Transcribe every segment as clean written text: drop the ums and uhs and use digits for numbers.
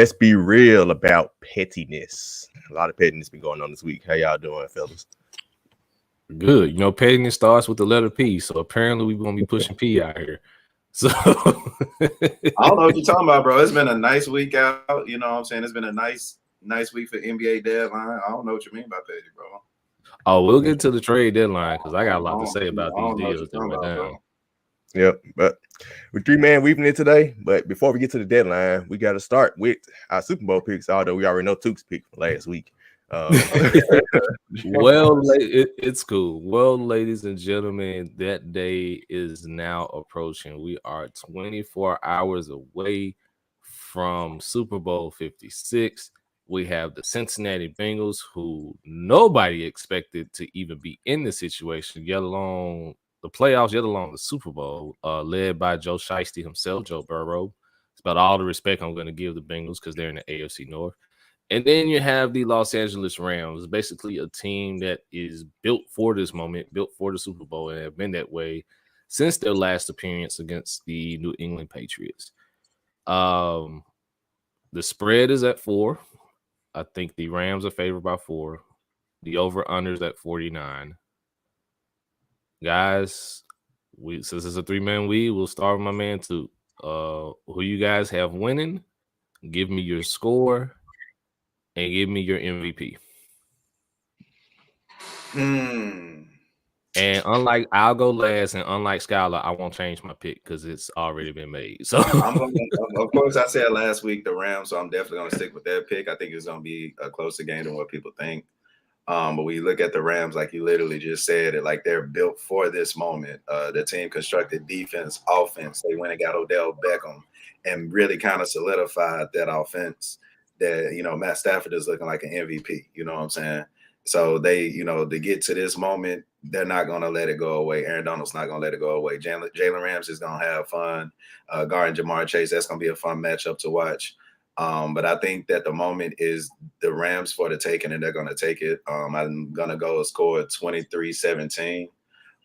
let's be real about pettiness. A lot of pettiness been going on this week. How y'all doing, fellas? Good. You know, pettiness starts with the letter P. So apparently we're going to be pushing P out here. So I don't know what you're talking about, bro. It's been a nice week out. You know what I'm saying? It's been a nice week for NBA deadline. I don't know what you mean by petty, bro. Oh, we'll get to the trade deadline because I got a lot to say about these deals that went down. Bro. Yep, but with 3-man weaving it today. But before we get to the deadline, we got to start with our Super Bowl picks, although we already know Tuke's pick from last week. Well, it's cool. Well, ladies and gentlemen, that day is now approaching. We are 24 hours away from Super Bowl 56. We have the Cincinnati Bengals, who nobody expected to even be in the situation, yet alone the playoffs, yet alone the Super Bowl, led by Joe Shiesty himself, Joe Burrow. It's about all the respect I'm going to give the Bengals because they're in the AFC North. And then you have the Los Angeles Rams, basically a team that is built for this moment, built for the Super Bowl, and have been that way since their last appearance against the New England Patriots. The spread is at 4. I think the Rams are favored by 4. The over-under is at 49. Guys, since it's a 3-man league, we'll start with my man too. Who you guys have winning? Give me your score and give me your MVP. And unlike I'll go last, and unlike Skylar, I won't change my pick because it's already been made. So of course, I said last week the Rams, so I'm definitely going to stick with that pick. I think it's going to be a closer game than what people think. But when you look at the Rams, like you literally just said it, like they're built for this moment. The team constructed defense, offense. They went and got Odell Beckham and really kind of solidified that offense that, you know, Matt Stafford is looking like an MVP. You know what I'm saying? So they, you know, to get to this moment, they're not going to let it go away. Aaron Donald's not going to let it go away. Jalen Ramsey is going to have fun. Guarding Jamar Chase, that's going to be a fun matchup to watch. But I think that the moment is the Rams for the taking, and they're going to take it. I'm going to go a score 23-17.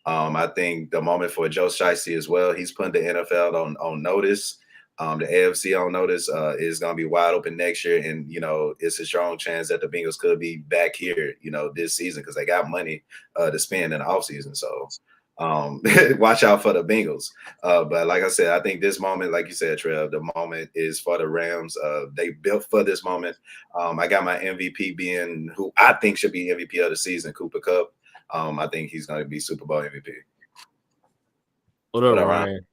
I think the moment for Joe Shiesty as well, he's putting the NFL on notice. The AFC on notice is going to be wide open next year. And, you know, it's a strong chance that the Bengals could be back here, you know, this season because they got money to spend in the offseason. So watch out for the Bengals. But like I said, I think this moment, like you said, Trev, the moment is for the Rams. They built for this moment. I got my MVP being who I think should be MVP of the season, Cooper Kupp. I think he's going to be Super Bowl MVP. What up, Ryan?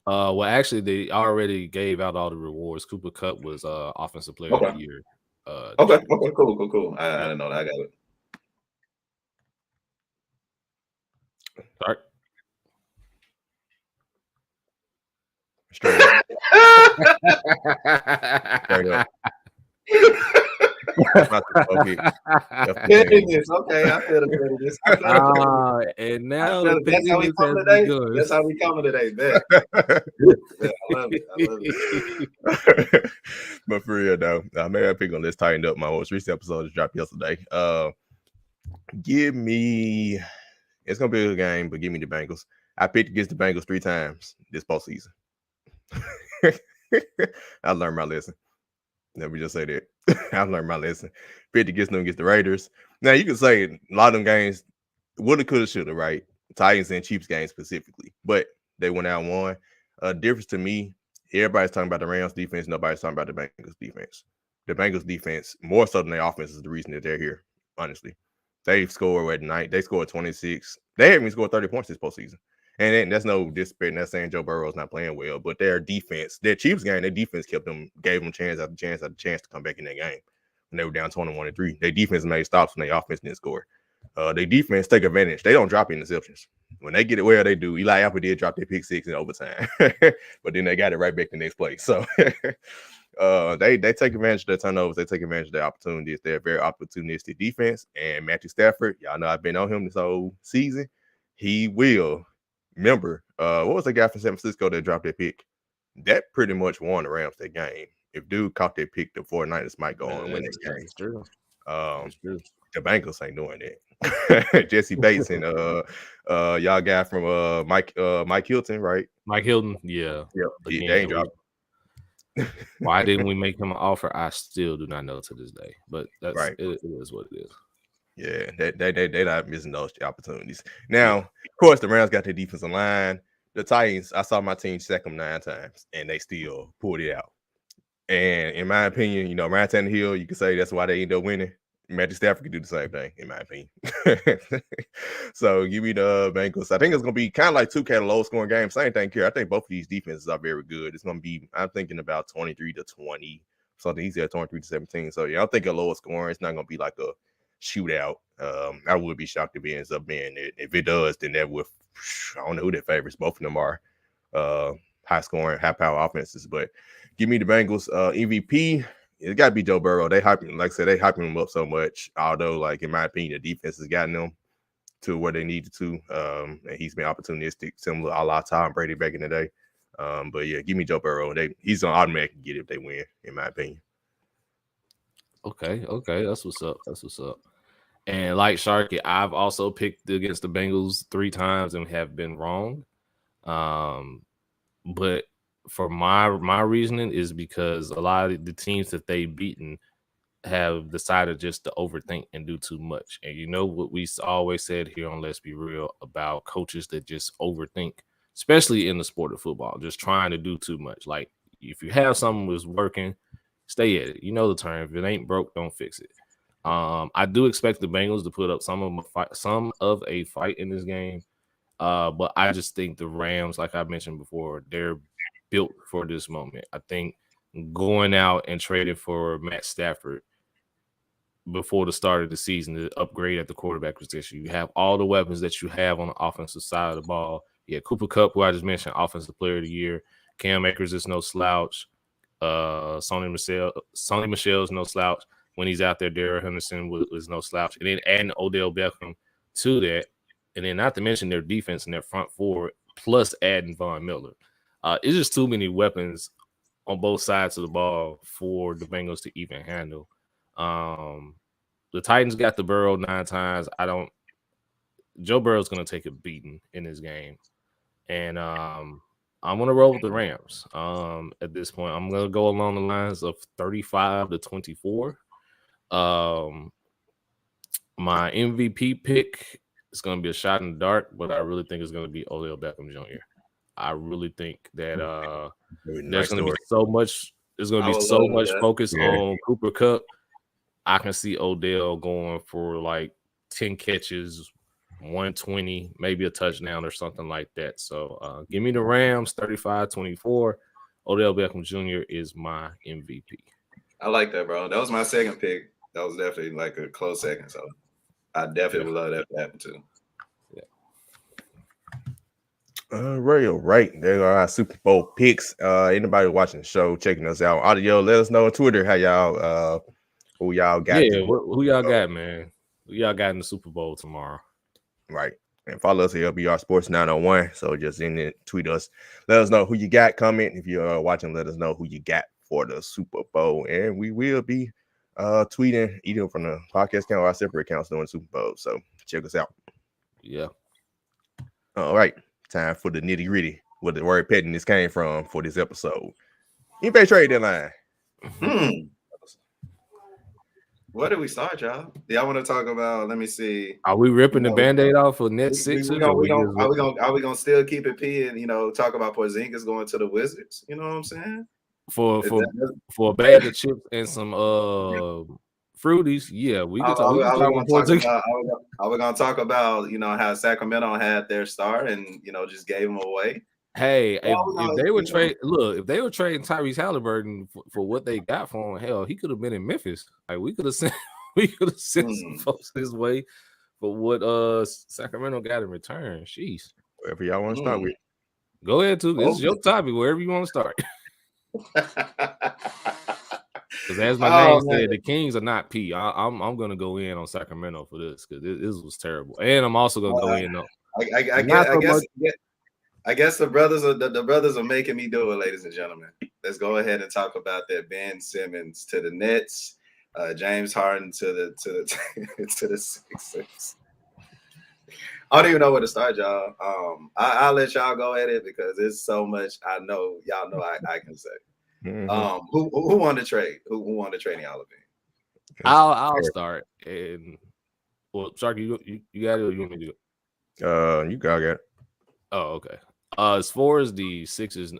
Well, actually, they already gave out all the rewards. Cooper Kupp was Offensive Player of the Year. Okay, cool. I didn't know that. I got it. Start. Straight up. Straight up. Pettiness. Okay, I feel the pettiness. And now that's how we come today. That's how we coming today, man. Yeah, I love it. But for real though, maybe I pick on this tightened up. My most recent episode just dropped yesterday. Give me. It's gonna be a good game, but give me the Bengals. I picked against the Bengals 3 times this postseason. I learned my lesson. Let me just say that. I learned my lesson. Picked against them against the Raiders. Now you can say a lot of them games woulda, coulda, shoulda, right? Titans and Chiefs games specifically, but they went out and won. Difference to me, everybody's talking about the Rams defense. Nobody's talking about the Bengals defense. The Bengals defense, more so than their offense, is the reason that they're here. Honestly, they've scored at night. They scored 26. They haven't even scored 30 points this postseason. And then that's no disrespect. That's saying Joe Burrow's not playing well, but their defense, their Chiefs game, their defense gave them chance after chance after chance to come back in that game when they were down 21-3. Their defense made stops when their offense didn't score. Their defense take advantage. They don't drop interceptions. When they get it well, they do. Eli Apple did drop their pick 6 in overtime, but then they got it right back the next play. So they take advantage of their turnovers. They take advantage of their opportunities. They're a very opportunistic defense. And Matthew Stafford, y'all know I've been on him this whole season. He will. Remember, what was the guy from San Francisco that dropped that pick? That pretty much won the Rams that game. If dude caught that pick, the 49ers might go on and win this game. That's true. The Bengals ain't doing that. Jesse Bates and y'all guy from Mike Hilton, right? Mike Hilton, yeah. They ain't dropping. Why didn't we make him an offer? I still do not know to this day. But Right. it is what it is. Yeah, they not missing those opportunities. Now, of course, the Rams got their defensive line. The Titans, I saw my team sack them 9 times, and they still pulled it out. And in my opinion, Ryan Tannehill, you could say that's why they end up winning. Matthew Stafford could do the same thing, in my opinion. So give me the Bengals. I think it's going to be kind of like 2K, low scoring game. Same thing here. I think both of these defenses are very good. It's going to be, I'm thinking about 23-20, something easier, 23-17. So yeah, I'm thinking lower scoring. It's not going to be like a shootout. I would be shocked if it ends up being it. If it does, then that would, I don't know who their favorites. Both of them are high scoring, high power offenses. But give me the Bengals MVP. It got to be Joe Burrow. They hyping, like I said, they hyping him up so much. Although, like in my opinion, the defense has gotten them to where they needed to. And he's been opportunistic, similar a la Tom Brady back in the day. But yeah, give me Joe Burrow. He's on automatic get it if they win, in my opinion. Okay, that's what's up. And like Sharky, I've also picked against the Bengals 3 times and have been wrong. But for my reasoning is because a lot of the teams that they've beaten have decided just to overthink and do too much. And you know what we always said here on Let's Be Real about coaches that just overthink, especially in the sport of football, just trying to do too much. Like if you have something that's working, stay at it. You know the term. If it ain't broke, don't fix it. I do expect the Bengals to put up some of a fight in this game. But I just think the Rams, like I mentioned before, they're built for this moment. I think going out and trading for Matt Stafford before the start of the season to upgrade at the quarterback position. You have all the weapons that you have on the offensive side of the ball. Yeah, Cooper Kupp, who I just mentioned, Offensive Player of the Year. Cam Akers is no slouch. Sonny Michel is no slouch. When he's out there, Darrell Henderson was no slouch. And then adding Odell Beckham to that, and then not to mention their defense and their front four, plus adding Von Miller. It's just too many weapons on both sides of the ball for the Bengals to even handle. The Titans got the Burrow 9 times. Joe Burrow's going to take a beating in this game. And I'm going to roll with the Rams. At this point, I'm going to go along the lines of 35-24. My MVP pick is going to be a shot in the dark, but I really think it's going to be Odell Beckham Jr. I really think that there's going to be so much. There's going to be so much focus on Cooper Kupp. I can see Odell going for like 10 catches, 120, maybe a touchdown or something like that. So give me the Rams 35-24. Odell Beckham Jr. is my MVP. I like that, bro. That was my second pick. That was definitely like a close second. So I definitely would love that to happen too. All right. There are our Super Bowl picks. Anybody watching the show, checking us out, audio, let us know on Twitter how y'all who y'all got. Yeah, who y'all got, man? Who y'all got in the Super Bowl tomorrow? Right. And follow us at LBR Sports 901. So just in it, tweet us. Let us know who you got. Comment if you're watching. Let us know who you got for the Super Bowl. And we will be tweeting either from the podcast account or our separate accounts during the Super Bowl. So check us out. Yeah. All right. Time for the nitty gritty. Where the word pettiness came from for this episode. NBA trade deadline. Where do we start, y'all? Y'all want to talk about? Let me see. Are we ripping the Band-Aid off for net Sixers? Are we gonna still keep it P and talk about Porzingis going to the Wizards? You know what I'm saying? For a bag of chips and some fruities, yeah, we can talk. Are we gonna talk about how Sacramento had their star and just gave them away? Hey, if they would trade, if they were trading Tyrese Halliburton for what they got for him, hell, he could have been in Memphis. Like we could have sent some folks his way for what Sacramento got in return. Jeez. Wherever y'all want to start with. Go ahead, too. This is your topic, wherever you want to start. Because as my name said, the Kings are not P. I'm gonna go in on Sacramento for this because this was terrible. And I'm also gonna go in on I guess the brothers are making me do it, ladies and gentlemen. Let's go ahead and talk about that. Ben Simmons to the Nets, James Harden to the Sixers. I don't even know where to start, y'all. I'll let y'all go at it because there's so much I know. Y'all know I can say. Who won the trade? Who won the trading all of it? I'll start. And well, Sharky, you got it, or you want me to do it? You got it. Oh, okay. As far as the Sixers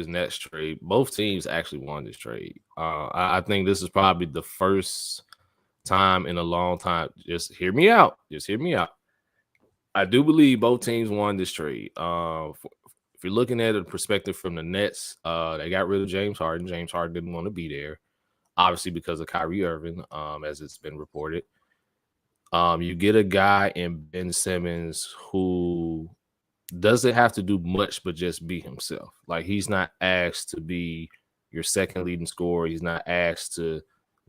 Nets trade, both teams actually won this trade. I think this is probably the first time in a long time. Just hear me out. I do believe both teams won this trade. If you're looking at a perspective from the Nets, they got rid of James Harden. James Harden didn't want to be there, obviously because of Kyrie Irving, as it's been reported. You get a guy in Ben Simmons who doesn't have to do much but just be himself. Like, he's not asked to be your second leading scorer. He's not asked to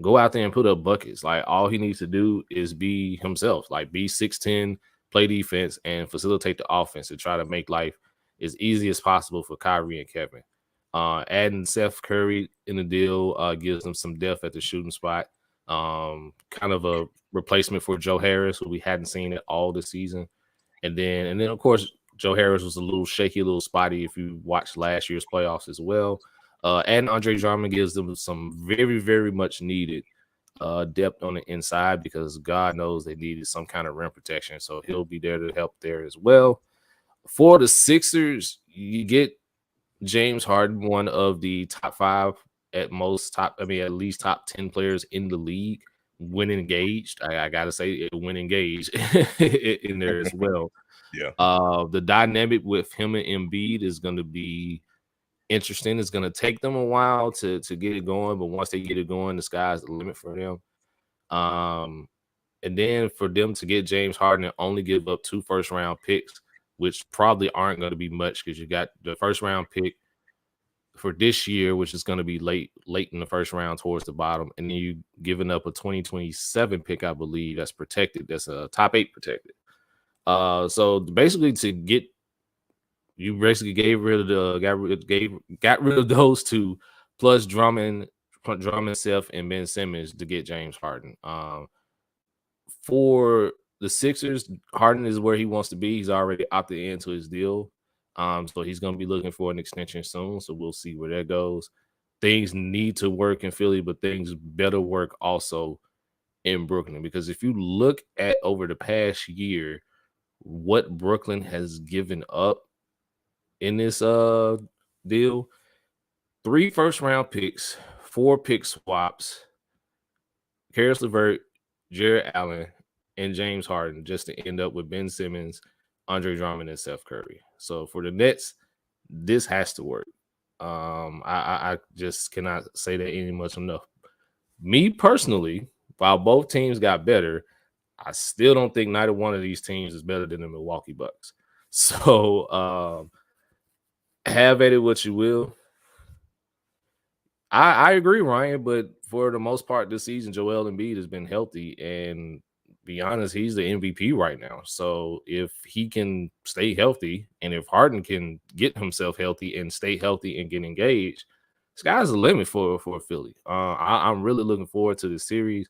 go out there and put up buckets. Like, all he needs to do is be himself. Like, be 6'10", play defense, and facilitate the offense and try to make life as easy as possible for Kyrie and Kevin. Adding Seth Curry in the deal gives them some depth at the shooting spot. Kind of a replacement for Joe Harris, who we hadn't seen it all this season. And then of course, Joe Harris was a little shaky, a little spotty if you watched last year's playoffs as well. And Andre Drummond gives them some very, very much needed depth on the inside, because God knows they needed some kind of rim protection. So he'll be there to help there as well. For the Sixers, you get James Harden, one of the top 5 at least top 10 players in the league when engaged. I gotta say, when engaged in there as well. Yeah. The dynamic with him and Embiid is going to be interesting. It's going to take them a while to get it going, but once they get it going, the sky's the limit for them. And then for them to get James Harden and only give up 2 first-round picks, which probably aren't going to be much, because you got the first-round pick for this year, which is going to be late in the first round towards the bottom, and then you giving up a 2027 pick, I believe, that's protected. That's a top 8 protected. So basically, you basically got rid of those 2, plus Drummond, Seth, and Ben Simmons to get James Harden. For the Sixers, Harden is where he wants to be. He's already opted into his deal. So he's going to be looking for an extension soon. So we'll see where that goes. Things need to work in Philly, but things better work also in Brooklyn, because if you look at over the past year, what Brooklyn has given up in this deal: 3 first-round picks, 4 pick swaps, Karis LeVert, Jared Allen, and James Harden, just to end up with Ben Simmons, Andre Drummond, and Seth Curry. So for the Nets, this has to work. I just cannot say that any much enough. Me personally, while both teams got better, I still don't think neither one of these teams is better than the Milwaukee Bucks. So have at it what you will. I agree, Ryan, but for the most part this season, Joel Embiid has been healthy, and be honest, he's the MVP right now. So if he can stay healthy, and if Harden can get himself healthy and stay healthy and get engaged, sky's the limit for Philly. I'm really looking forward to the series.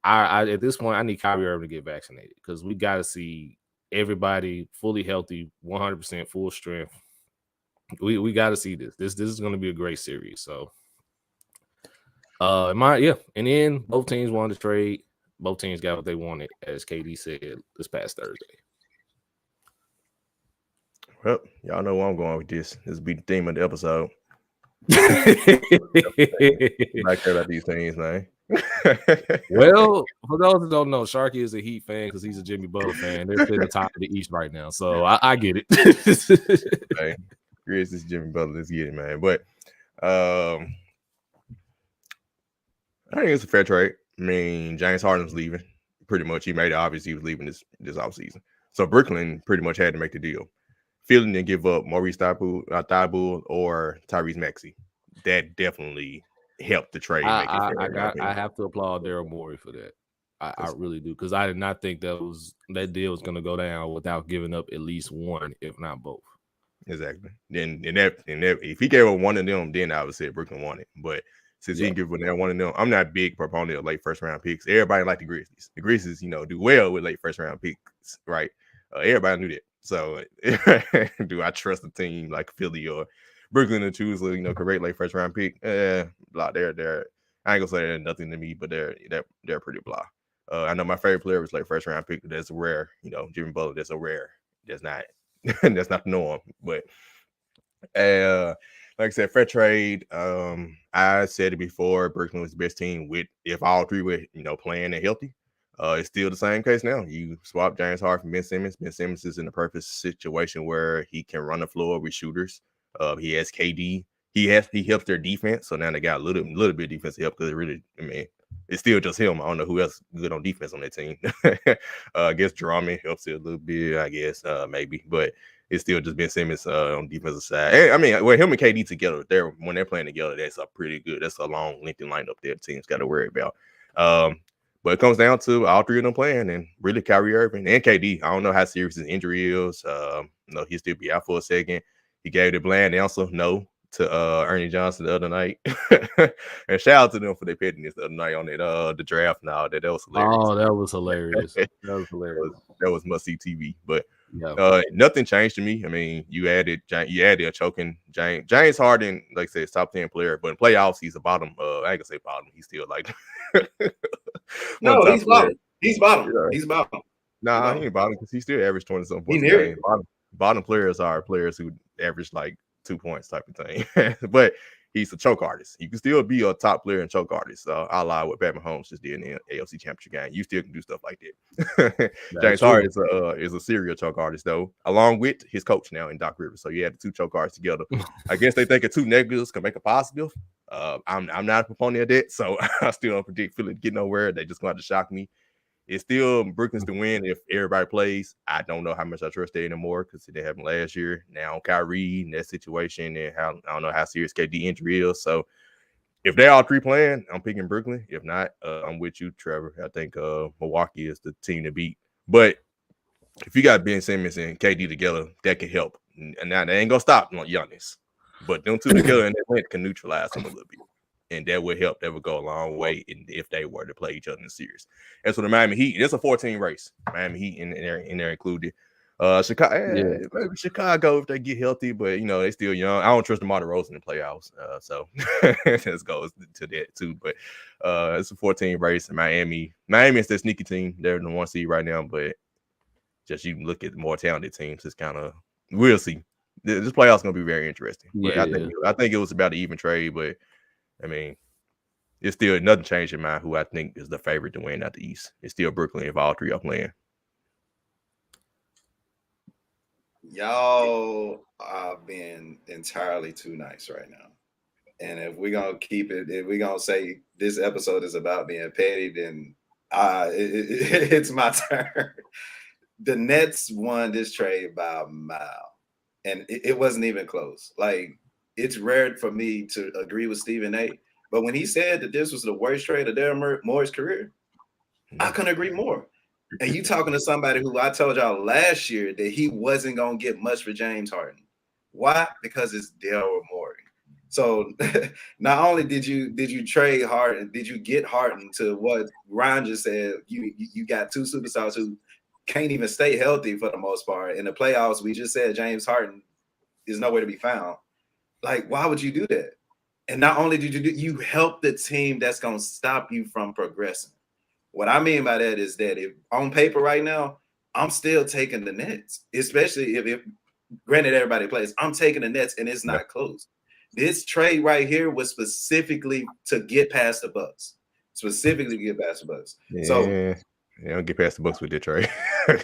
I at this point, I need Kyrie Irving to get vaccinated, because we got to see everybody fully healthy, 100% full strength. We got to see this. This is going to be a great series. So, in the end, both teams wanted to trade. Both teams got what they wanted, as KD said this past Thursday. Well, y'all know where I'm going with this. This will be the theme of the episode. I care about these things, man. Well, for those who don't know, Sharky is a Heat fan because he's a Jimmy Butler fan. They're in the top of the East right now, so I get it. Hey, Chris, this is Jimmy Butler. Let's get it, man. But I think it's a fair trade. I mean, James Harden's leaving. Pretty much, he made it obvious he was leaving this offseason. So Brooklyn pretty much had to make the deal. Philly didn't give up Maurice Thibault or Tyrese Maxey. That definitely helped the trade. I have to applaud Daryl Morey for that. I really do, because I did not think that deal was going to go down without giving up at least one, if not both. Exactly. Then if he gave up one of them, then I would say Brooklyn won it. But since he didn't give up one of them, I'm not a big proponent of late first round picks. Everybody like the Grizzlies. The Grizzlies, do well with late first round picks, right? Everybody knew that. So do I trust a team like Philly or Brooklyn to choose a correct late first round pick. Blah. They're I ain't gonna say they're nothing to me, but they're pretty blah. I know my favorite player was like first round pick. That's rare. Jimmy Butler. That's a rare. That's not that's not the norm. But like I said, fair trade. I said it before. Brooklyn was the best team if all three were playing and healthy. It's still the same case now. You swap James Harden for Ben Simmons. Ben Simmons is in the perfect situation where he can run the floor with shooters. He has KD. He helps their defense. So now they got a little bit of defensive help because it's still just him. I don't know who else good on defense on that team. I guess Drummond helps it a little bit. I guess maybe, but it's still just Ben Simmons on defensive side. And, him and KD together, when they're playing together, that's a pretty good. That's a long, lengthy lineup there. Teams got to worry about. But it comes down to all three of them playing, and really Kyrie Irving and KD. I don't know how serious his injury is. He'll still be out for a second. He gave the bland answer no to Ernie Johnson the other night. And shout out to them for their pettiness the other night on the draft. Now that was hilarious. Oh, that was hilarious. That was hilarious. That was must-see TV. But yeah. Nothing changed to me. I mean, you added a choking James Harden, like I said, top 10 player, but in playoffs he's a bottom. I ain't gonna say bottom. He's still like no, he's bottom. He's bottom. Yeah. He's bottom. Nah, he ain't bottom because he still averaged 20-something points a game. Bottom players are players who average like 2 points type of thing. But he's a choke artist. You can still be a top player and choke artist. So I lie what Pat Mahomes just did in the AFC Championship game. You still can do stuff like that. James Harden is a serial choke artist though, along with his coach now in Doc Rivers. So you had the two choke artists together. I guess they think two negatives can make a positive. I'm not a proponent of that, so I still don't predict Philly to get nowhere. They just going to shock me. It's still Brooklyn's to win if everybody plays. I don't know how much I trust it anymore because it didn't happen last year. Now Kyrie in that situation and I don't know how serious KD injury is. So if they all three playing, I'm picking Brooklyn. If not, I'm with you, Trevor. I think Milwaukee is the team to beat. But if you got Ben Simmons and KD together, that can help. And now they ain't gonna stop Giannis, but them two together and that can neutralize them a little bit. And that would help. That would go a long way if they were to play each other in the series. And so the Miami Heat, it's a 14 race. Miami Heat in there included. Chicago, maybe Chicago if they get healthy, but they still young. I don't trust DeMar DeRozan in the playoffs. So this goes to that too. But it's a 14 race in Miami. Miami is the sneaky team. They're in the 1 seed right now, but just you look at the more talented teams, it's kind of we'll see. This playoff's gonna be very interesting. But I think it was about an even trade, but I mean, it's still nothing changed in mind who I think is the favorite to win out the East. It's still Brooklyn if all three are playing. Y'all are being entirely too nice right now. And if we're going to keep it, if we're going to say this episode is about being petty, then it's my turn. The Nets won this trade by a mile. And it wasn't even close. Like, it's rare for me to agree with Stephen A. But when he said that this was the worst trade of Daryl Morey's career, I couldn't agree more. And you talking to somebody who I told y'all last year that he wasn't going to get much for James Harden. Why? Because it's Daryl Morey. So not only did you trade Harden, did you get Harden to what Ryan just said, you got two superstars who can't even stay healthy for the most part. In the playoffs, we just said James Harden is nowhere to be found. Like, why would you do that? And not only did you help the team that's going to stop you from progressing. What I mean by that is that if on paper right now, I'm still taking the Nets, especially if granted everybody plays. I'm taking the Nets and it's not close. This trade right here was specifically to get past the Bucks. Specifically to get past the Bucks. Yeah. So don't get past the Bucks with that trade. I'm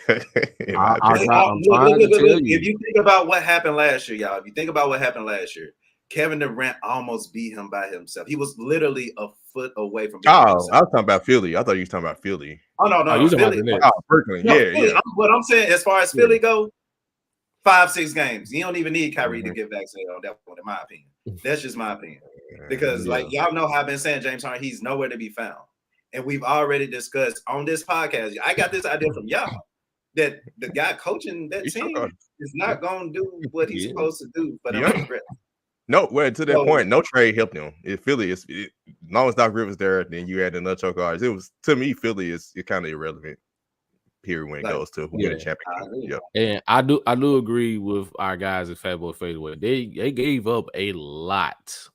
trying to tell you. If you think about what happened last year, y'all, if you think about what happened last year, Kevin Durant almost beat him by himself. He was literally a foot away from beating himself. I was talking about Philly. I thought you were talking about Philly. Oh, no. Philly. Brooklyn. No, yeah, Philly. yeah. What I'm saying, as far as Philly go, 5-6 games. You don't even need Kyrie to get vaccinated on that one, in my opinion. That's just my opinion. Because, like, y'all know how I've been saying James Harden, he's nowhere to be found. And we've already discussed on this podcast, I got this idea from y'all, that the guy coaching that team is not going to do what he's supposed to do for them to progress. No, well, to that point, no trade helped him. If Philly as long as Doc Rivers there, then you had another choke artist. It was, to me, Philly is kind of irrelevant. period when it Like, goes to yeah, winning championship. Yep. And I do agree with our guys at Fatboy Fadeaway. They gave up a lot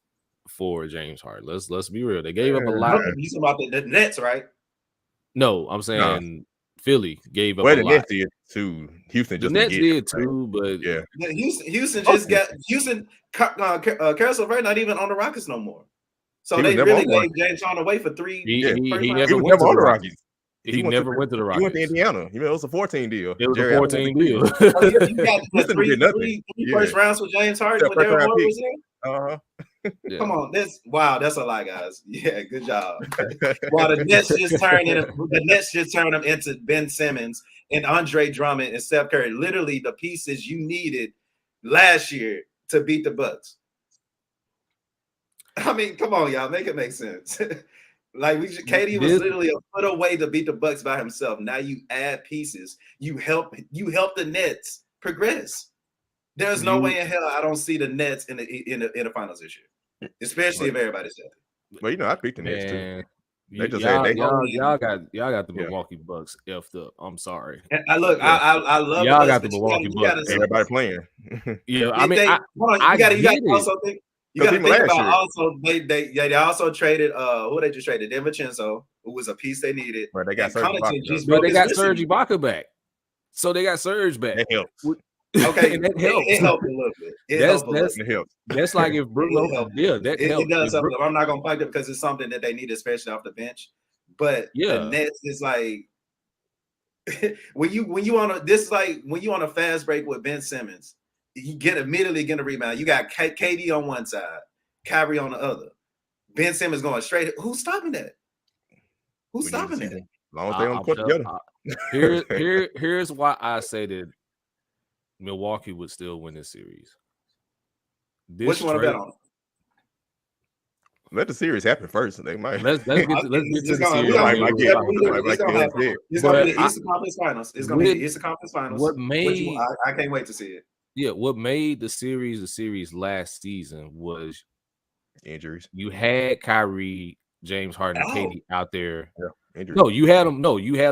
for James Harden. Let's be real. They gave up a lot. You talking about the Nets, right? No, I'm saying Philly gave up Well, a the lot. Nets did too. Houston The just Nets did everything. too, but Yeah. Houston just got Carousel Ray not even on the Rockets no more. So they really gave James Harden away for 3. He was never went never to on the the Rockets. Rockets. He never went to the Rockets. He went to Indiana. You know, it was a 14 deal. It was Jerry a 14 deal. You got Houston did nothing. three first rounds with James Harden when Darren Moore was there. Yeah. Come on, that's a lie, guys. Yeah, good job. While the Nets just turned them into Ben Simmons and Andre Drummond and Seth Curry, literally the pieces you needed last year to beat the Bucks. I mean, come on, y'all, make it make sense. Like KD was literally a foot away to beat the Bucks by himself. Now you add pieces. You help the Nets progress. There's no way in hell I don't see the Nets in the finals this year, especially if everybody's healthy. Well, you know, I picked the Nets too. They just y'all got the Milwaukee Bucks effed up. I'm sorry. I love y'all got the Milwaukee Bucks. Everybody playing. Yeah, I mean, you got to also think. You got to think about also they also traded who they just traded DiVincenzo, who was a piece they needed. But they got Serge Ibaka back, so they got Serge back. That helps. Okay, that helps. It helped a little bit. It helps. That's like if Bruno, that helps. It does help. I'm not gonna fight it because it's something that they need, especially off the bench. But the Nets is like when you on a fast break with Ben Simmons. You immediately get a rebound. You got KD on one side, Kyrie on the other. Ben Simmons going straight. Who's stopping that? Who's stopping that? As long as they don't put together. Here's why I say that Milwaukee would still win this series. Which one to bet on? Let the series happen first. They might. Let's get to the series. It's gonna be the Eastern Conference Finals. It's gonna be the Eastern Conference Finals. I can't wait to see it. Yeah, what made the series last season was injuries. You had Kyrie, James Harden, and KD out there. Yeah, injuries. You had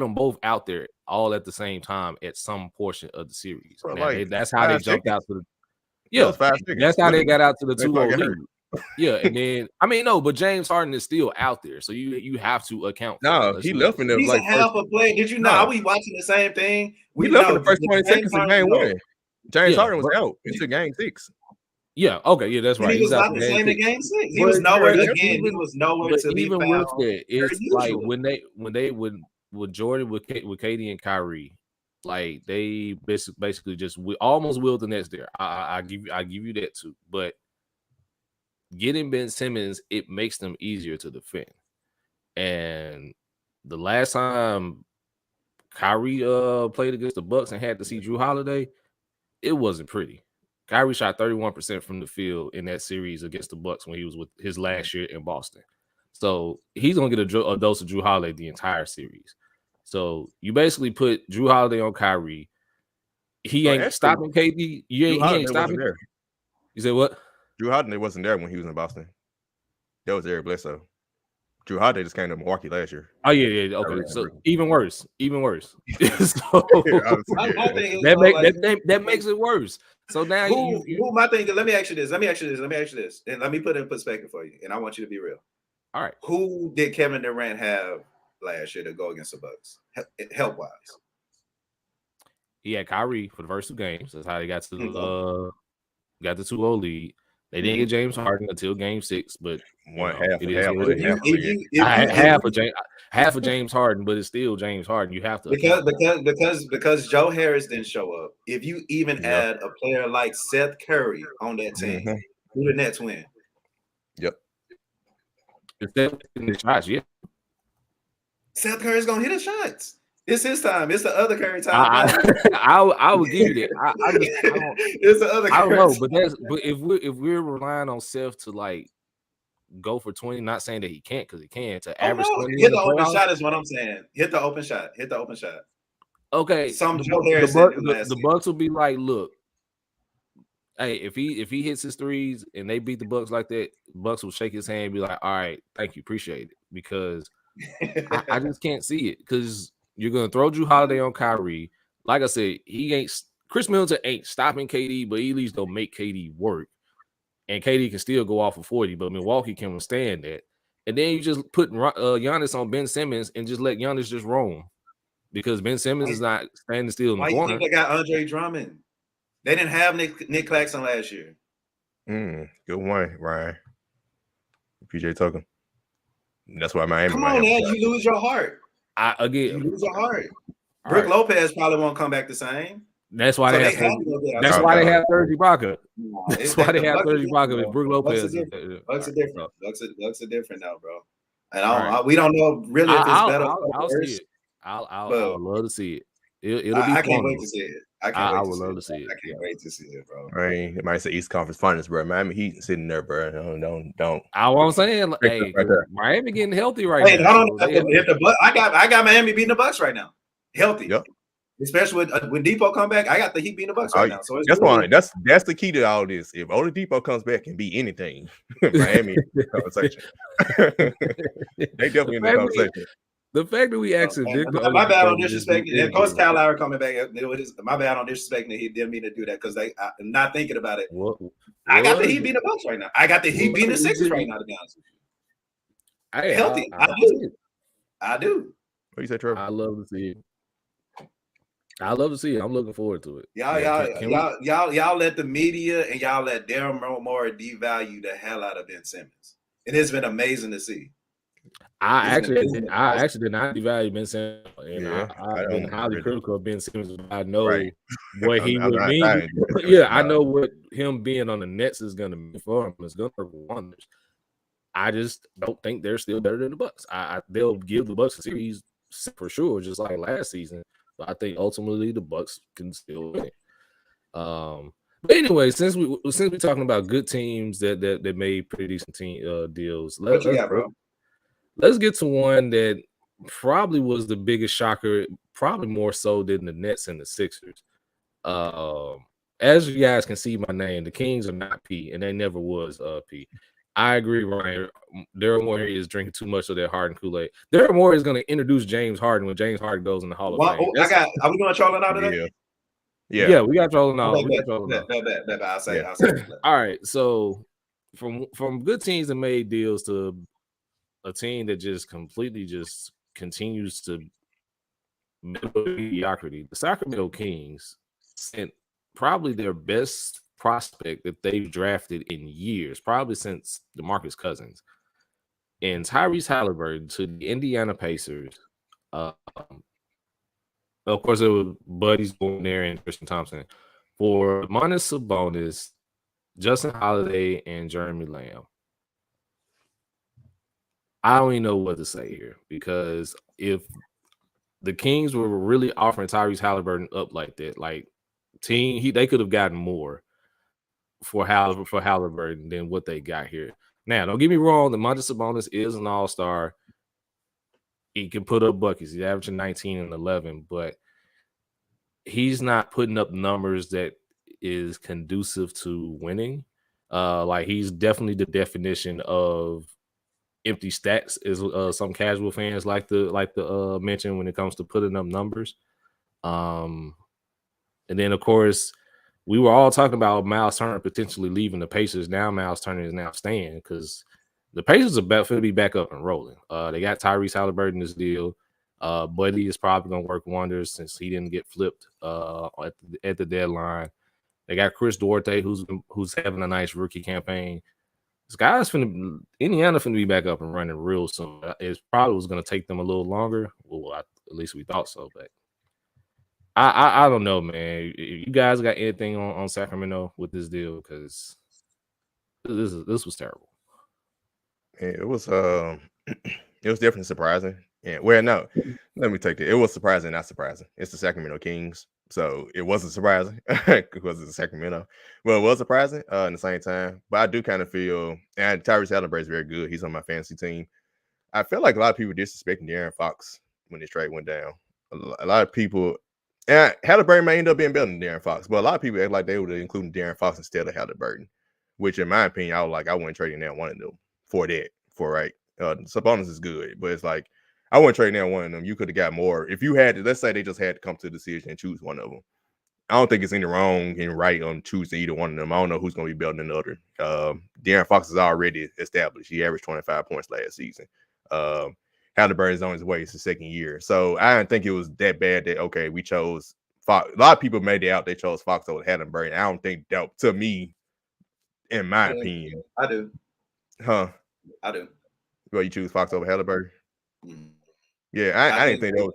them both out there all at the same time at some portion of the series. Now, that's how they jumped out to the. That's how they got out to the 2-0 lead. Yeah, and then but James Harden is still out there, so you have to account. No, he left in the he's like half a play. Did you know? Are we watching the same thing? We left in the first 20 seconds of game 1. James Harden was out into game 6. Yeah, okay, yeah, that's right. He was not the same in game 6. He was nowhere again. He was nowhere to be found. With that, it's like when Jordan with KD and Kyrie, like they basically just almost willed the Nets there. I give you that too, but getting Ben Simmons, it makes them easier to defend. And the last time Kyrie played against the Bucks and had to see Jrue Holiday, it wasn't pretty. Kyrie shot 31% from the field in that series against the Bucks when he was with his last year in Boston. So he's gonna get a dose of Jrue Holiday the entire series. So you basically put Jrue Holiday on Kyrie. He ain't stopping KD. He ain't stopping. There. You said what? Jrue Holiday wasn't there when he was in Boston. That was Eric Bledsoe. Jrue Holiday just came to Milwaukee last year. Oh yeah. Okay, so even worse. So, that makes it worse. So now who my thing? Let me ask you this, and let me put it in perspective for you. And I want you to be real. All right. Who did Kevin Durant have last year to go against the Bucks, help wise? He had Kyrie for the first 2 games. That's how they got to the 2-0 lead. They didn't get James Harden until game 6, but half of James Harden, but it's still James Harden. You have to because Joe Harris didn't show up. If you even add a player like Seth Curry on that team, who the Nets win? Yep. The shots, yeah. Seth Curry's gonna hit the shots. It's his time. It's the other Curry time. I would give you that. I it's the other. I don't know, but if we're relying on Seth to like go for 20, not saying that he can't because he can to average 20. Hit the open shot is what I'm saying. Hit the open shot. Okay. The Bucks will be like, look, hey, if he hits his threes and they beat the Bucks like that, Bucks will shake his hand and be like, all right, thank you, appreciate it, because I just can't see it because You're gonna throw Drew Holiday on Kyrie. Like I said, Chris Middleton ain't stopping KD, but he at least don't make KD work. And KD can still go off for 40, but Milwaukee can withstand that. And then you just put Giannis on Ben Simmons and just let Giannis just roam because Ben Simmons is not standing still in the corner. Why you think they got Andre Drummond? They didn't have Nick Claxton last year. Good one, Ryan. PJ Tucker. That's why Miami. Come on, man, you lose your heart. You lose your heart. Brook Lopez probably won't come back the same. That's why they have. That's why they have Serge Ibaka. That's why they have Serge Ibaka. Brook Lopez. Bucks are different. Bucks are different now, bro. And we don't know really if it's better. I'll see it. I'll love to see it. It'll be. I can't wait to see it. I would love to see it. I can't wait to see it, bro. I mean, it might say East Conference Finals, bro. Miami Heat sitting there, bro. Don't. I'm saying, hey, Miami getting healthy right now. I got Miami beating the Bucks right now, healthy. Yep. Especially when Depot come back, I got the Heat beating the Bucks right now. So that's why that's the key to all this. If Oladipo comes back and beat anything, Miami conversation. They definitely in the conversation. The fact that we actually did my bad on disrespecting and Coach Kyle Lowry coming back. My bad on disrespecting that he didn't mean to do that because I'm not thinking about it. I got the Heat beating the Bucks right now. I got the Heat beating the Sixers right now. To be honest with you, healthy. I do. What you say, Trevor? I love to see it. I love to see it. I'm looking forward to it. Y'all let the media and y'all let Daryl Morey devalue the hell out of Ben Simmons. It has been amazing to see. I actually did not devalue Ben Simmons, and I've been highly critical of Ben Simmons. I know what he would mean. I know what him being on the Nets is going to mean for him. It's going to work wonders. I just don't think they're still better than the Bucks. They'll give the Bucks a series for sure, just like last season. But I think ultimately the Bucks can still win. But anyway, since we're talking about good teams that made pretty decent deals, let's get to one that probably was the biggest shocker, probably more so than the Nets and the Sixers. As you guys can see my name, the Kings are not P, and they never was P. I agree, Ryan. Daryl Morey is drinking too much of that Harden Kool-Aid. Daryl Morey is going to introduce James Harden when James Harden goes in the Hall of Fame. Are we doing trolling out of that? Yeah, we got trolling out. I'll say. All right, so from good teams that made deals to a team that just completely just continues to mediocrity, the Sacramento Kings sent probably their best prospect that they've drafted in years, probably since DeMarcus Cousins, and Tyrese Halliburton to the Indiana Pacers. Of course, it was buddies going there and Tristan Thompson for Domantas Sabonis, Justin Holiday, and Jeremy Lamb. I don't even know what to say here because if the Kings were really offering Tyrese Halliburton up like that, like they could have gotten more for Halliburton than what they got here. Now, don't get me wrong, Domantas Sabonis is an all-star. He can put up buckets. He's averaging 19 and 11, but he's not putting up numbers that is conducive to winning. Like he's definitely the definition of empty stats, is some casual fans like to mention when it comes to putting up numbers. And then of course we were all talking about Miles Turner potentially leaving the Pacers. Now Miles Turner is now staying because the Pacers are about to be back up and rolling. They got Tyrese Halliburton this deal. Buddy is probably going to work wonders since he didn't get flipped at the deadline. They got Chris Duarte, who's having a nice rookie campaign. Indiana's finna be back up and running real soon. It probably was going to take them a little longer. Well, at least we thought so, but I don't know, man. You guys got anything on Sacramento with this deal? Because this was terrible. It was definitely surprising. Yeah, well, no, let me take it. It was surprising, not surprising. It's the Sacramento Kings, so it wasn't surprising because it's Sacramento. Well, it was surprising in the same time, but I do kind of feel, and Tyrese Halliburton is very good. He's on my fantasy team. I feel like a lot of people disrespecting De'Aaron Fox when this trade went down. A lot of people, and Halliburton may end up being better than De'Aaron Fox, but a lot of people act like they would have included De'Aaron Fox instead of Halliburton, which in my opinion, I wouldn't trade in that one of them for that. Sabonis is good, but it's like I wouldn't trade down one of them. You could have got more if you had to. Let's say they just had to come to the decision and choose one of them. I don't think it's any wrong and right on choosing either one of them. I don't know who's going to be better than the other. De'Aaron Fox is already established. He averaged 25 points last season. Halliburton is on his way. It's his second year. So I didn't think it was that bad that, okay, we chose Fox. A lot of people made it out they chose Fox over Halliburton. I don't think that, to me, in my opinion. I do. Huh? I do. Well, you choose Fox over Halliburton? Mm-hmm. Yeah, I didn't think that was.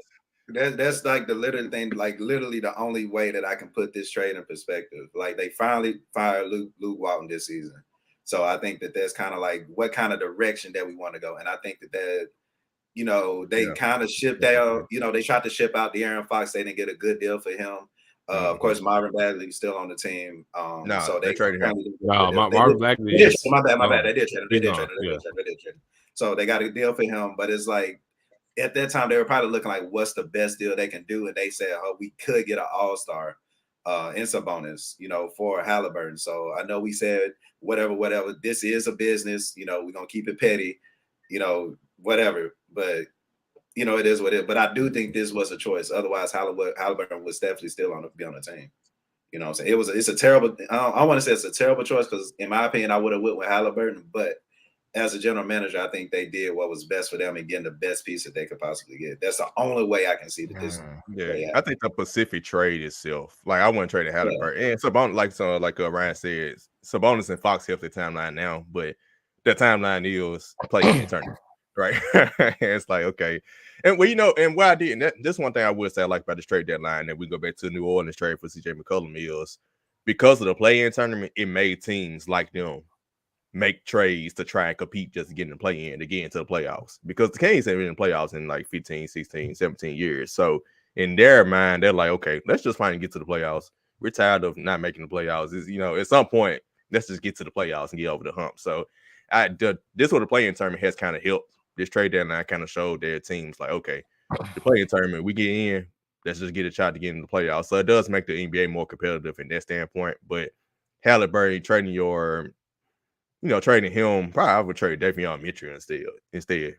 That's like the literal thing, like literally the only way that I can put this trade in perspective. Like they finally fired Luke Walton this season. So I think that that's kind of like what kind of direction that we want to go. And I think that you know, they kind of shipped out, you know, they tried to ship out De'Aaron Fox. They didn't get a good deal for him. Of course, Marvin Bagley's still on the team. No, so they traded him. No, Marvin Bagley. My bad. They did trade him. So they got a deal for him, but it's like, at that time, they were probably looking like, what's the best deal they can do? And they said, oh, we could get an all-star in Sabonis, you know, for Halliburton. So I know we said, whatever. This is a business. You know, we're going to keep it petty, you know, whatever. But, you know, it is what it is. But I do think this was a choice. Otherwise, Halliburton was definitely still be on the team. You know what I'm saying? It's a terrible – I want to say it's a terrible choice because, in my opinion, I would have went with Halliburton. But as a general manager, I think they did what was best for them and getting the best piece that they could possibly get. That's the only way I can see that this. Yeah, I think the Pacific trade itself, like I wouldn't trade a Halliburton. And Sabonis, like Ryan said, Sabonis and Fox have the timeline now, but the timeline is play-in tournament, right? It's like, okay. And well, you know, and what I did, and this one thing I would say I like about the trade deadline that we go back to New Orleans trade for CJ McCollum is because of the play-in tournament, it made teams like them make trades to try and compete just to get in the play-in to get into the playoffs because the Kings haven't been in the playoffs in like 15, 16, 17 years. So in their mind, they're like, okay, let's just finally get to the playoffs. We're tired of not making the playoffs. It's, you know, at some point, let's just get to the playoffs and get over the hump. So this sort of play-in tournament has kind of helped. This trade deadline kind of showed their teams like, okay, the play-in tournament, we get in, let's just get a shot to get in the playoffs. So it does make the NBA more competitive in that standpoint. But Halliburton trading trading him, probably I would trade Davion Mitchell instead.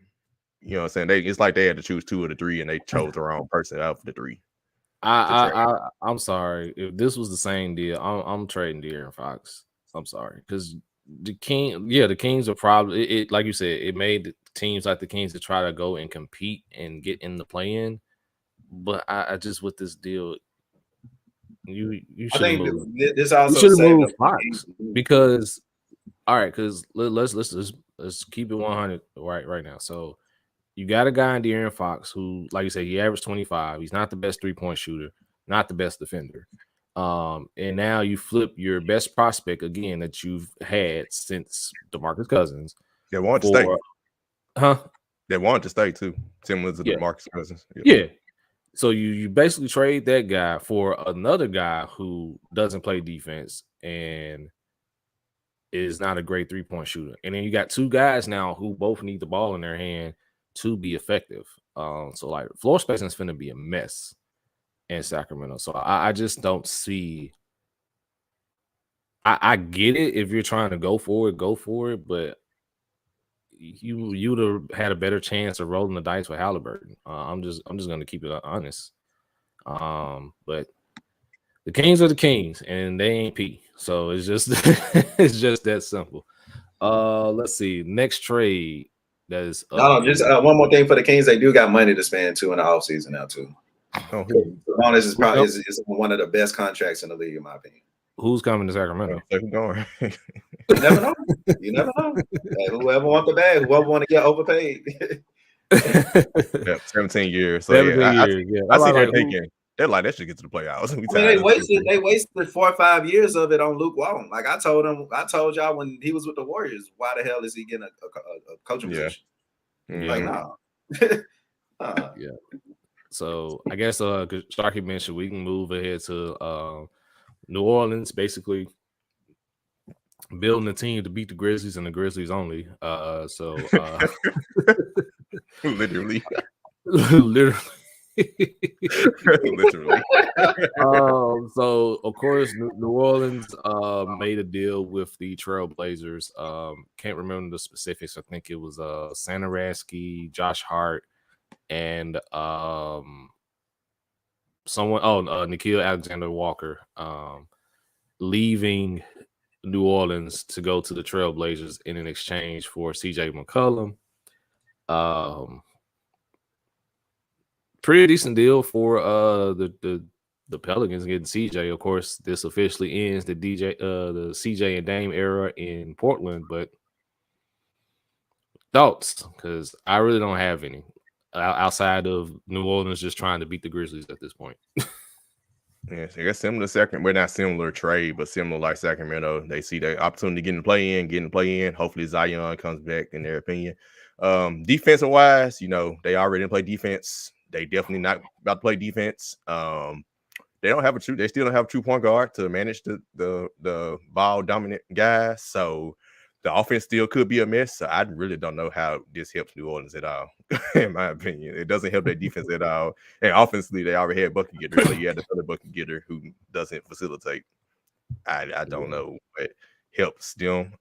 You know what I'm saying? It's like they had to choose two of the three, and they chose the wrong person out of the three. I'm sorry. If this was the same deal, I'm trading De'Aaron Fox. I'm sorry. Because the Kings are probably, like you said, it made the teams like the Kings to try to go and compete and get in the play-in. But I just, with this deal, you should have moved. This also moved Fox because... All right, because let's keep it 100 right now. So you got a guy in De'Aaron Fox who, like you said, he averaged 25. He's not the best three-point shooter, not the best defender. And now you flip your best prospect again that you've had since DeMarcus Cousins. They want to stay. Huh? They want to stay too, similar to DeMarcus Cousins. Yeah. So you basically trade that guy for another guy who doesn't play defense and is not a great three-point shooter. And then you got two guys now who both need the ball in their hand to be effective. So like floor spacing is going to be a mess in Sacramento. So I just don't see. I get it if you're trying to go for it, but you'd have had a better chance of rolling the dice with Halliburton. I'm just going to keep it honest. But the Kings are the Kings, and they ain't P. So it's just it's just that simple. Let's see. Next trade that is just one more thing for the Kings. They do got money to spend too in the offseason now too. Sabonis is probably is one of the best contracts in the league, in my opinion. Who's coming to Sacramento? You never know. You never know. Like, whoever wants the bag, whoever want to get overpaid. 17 years. So 17 years. I see they're thinking. They're like, that should get to the playoffs. They wasted 4 or 5 years of it on Luke Walton. Like I told y'all when he was with the Warriors, why the hell is he getting a coaching position? Like, no. Yeah. So I guess Starkey mentioned we can move ahead to New Orleans, basically building a team to beat the Grizzlies and the Grizzlies only. Literally. Literally. Literally. So of course New Orleans made a deal with the Trailblazers. Can't remember the specifics. I think it was Sanaraski, Josh Hart, and Nikhil Alexander-Walker leaving New Orleans to go to the Trailblazers in an exchange for CJ McCollum. Pretty decent deal for the Pelicans getting CJ. Of course, this officially ends the CJ and Dame era in Portland, but thoughts? Because I really don't have any outside of New Orleans just trying to beat the Grizzlies at this point. Yeah, so I guess similar we're not similar trade, but similar like Sacramento. They see the opportunity getting play in. Hopefully Zion comes back, in their opinion. Defensive wise, they already didn't play defense. They definitely not about to play defense. They still don't have a true point guard to manage the ball dominant guys. So the offense still could be a mess. So I really don't know how this helps New Orleans at all. In my opinion, it doesn't help their defense at all. And offensively, they already had bucket getter. So you had another bucket getter who doesn't facilitate. I don't know what helps them.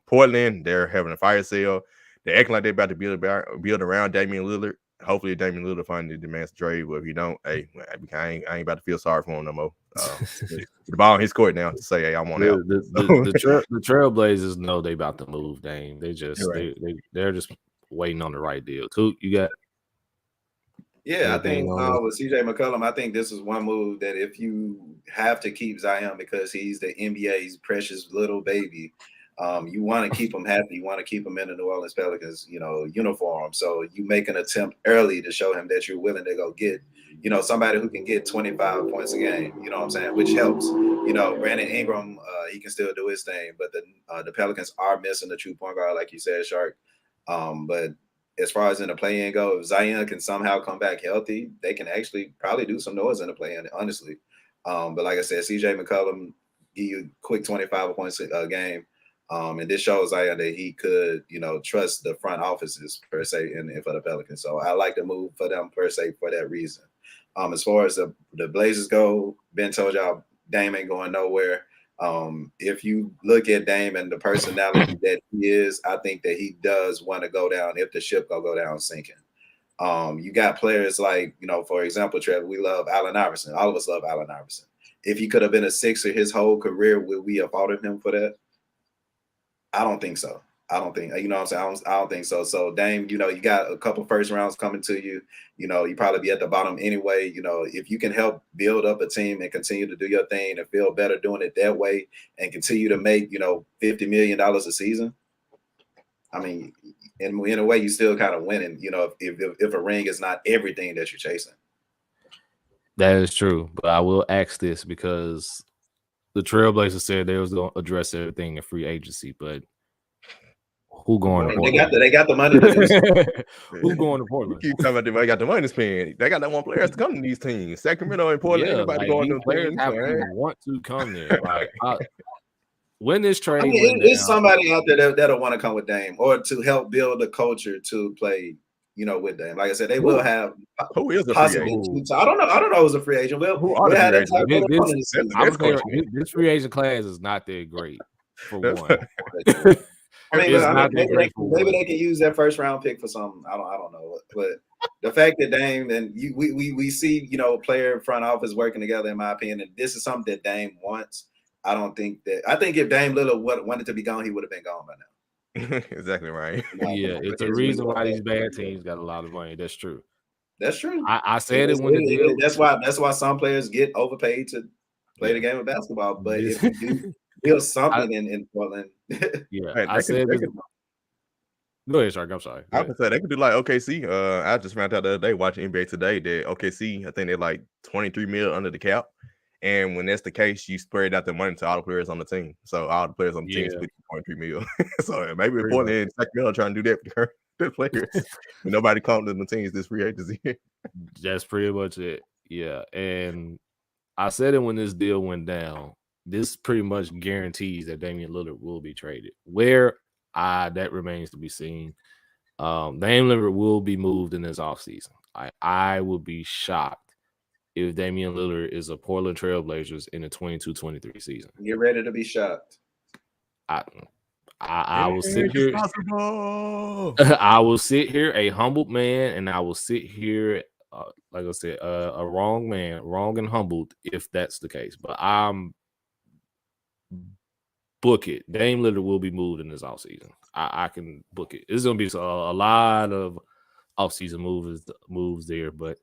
Portland, they're having a fire sale. They're acting like they're about to build around Damian Lillard. Hopefully, Damian Lillard finally demands trade. But if you don't, hey, I ain't about to feel sorry for him no more. The ball in his court now to say, hey, I want out. The Trailblazers know they about to move, Dame. They just they're just waiting on the right deal. Coop, you got? Yeah, I think with CJ McCollum, I think this is one move that if you have to keep Zion because he's the NBA's precious little baby, you want to keep him happy. You want to keep him in the New Orleans Pelicans, uniform. So you make an attempt early to show him that you're willing to go get, somebody who can get 25 points a game. You know what I'm saying? Which helps. Brandon Ingram, he can still do his thing, but the Pelicans are missing a true point guard, like you said, Shark. But as far as in the play-in go, if Zion can somehow come back healthy, they can actually probably do some noise in the play-in, honestly. But like I said, CJ McCollum give you quick 25 points a game. And this shows Zion that he could, trust the front offices per se and for the Pelicans. So I like the move for them per se for that reason. As far as the Blazers go, Ben told y'all Dame ain't going nowhere. If you look at Dame and the personality that he is, I think that he does want to go down if the ship go down sinking. You got players like, for example, Trevor, we love Allen Iverson. All of us love Allen Iverson. If he could have been a Sixer his whole career, would we have faulted him for that? I don't think so. I don't think, what I'm saying? I don't think so. So Dame, you got a couple first rounds coming to you. You probably be at the bottom anyway. If you can help build up a team and continue to do your thing and feel better doing it that way and continue to make, $50 million a season. I mean, in a way, you still kind of winning, if a ring is not everything that you're chasing. That is true. But I will ask this because the Trailblazers said they was going to address everything in free agency, but who going to Portland? They got the money to do so. Who going to Portland? You keep talking about they got the money to spend. They got that one players to come to these teams. Sacramento and Portland ain't nobody going to players have to want to come there. Like, when this trade, it's somebody out there that'll want to come with Dame or to help build a culture to play, with Dame. Like I said, they will have. Who is a free agent? I don't know who's a free agent. Well, who are the free agents? This free agent class is not that great for one. I mean, maybe they can use that first round pick for something. I don't know, but the fact that Dame and we see player front office working together, in my opinion, and this is something that Dame wants. I think if Dame Lillard wanted to be gone, he would have been gone by now. Exactly right. Yeah, it's a reason why these bad teams got a lot of money. That's true. That's true. I said it when the deal. That's why some players get overpaid to play the game of basketball. But if you do build something in Portland, I said. Go ahead, Shark. I'm sorry. I would say they could do like OKC. I just found out the other day watching NBA Today that OKC, I think they're like 23 mil under the cap. And when that's the case, you spread out the money to all the players on the team. So all the players on the team split 23 mil. So maybe Portland and Sacramento trying to do that for the players. Nobody comes to the teams this free agency. That's pretty much it. Yeah. And I said it when this deal went down. This pretty much guarantees that Damian Lillard will be traded. Where that remains to be seen. Damian Lillard will be moved in this offseason. I would be shocked if Damian Lillard is a Portland Trailblazers in the 22-23 season. Get ready to be shocked. I will sit here. Possible. I will sit here a humbled man, and I will sit here, like I said, a wrong man, wrong and humbled, if that's the case. But I'm book it. Dame Lillard will be moved in this offseason. I can book it. It's gonna be a lot of offseason moves there. But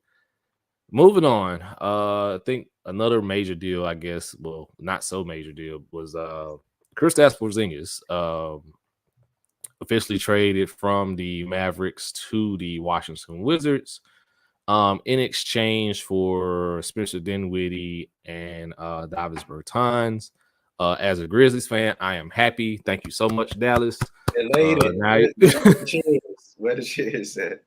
moving on, I think another major deal, I guess, well, not so major deal, was Kristaps Porzingis officially traded from the Mavericks to the Washington Wizards in exchange for Spencer Dinwiddie and Davis Bertans. As a Grizzlies fan, I am happy. Thank you so much, Dallas. Where the cheers at?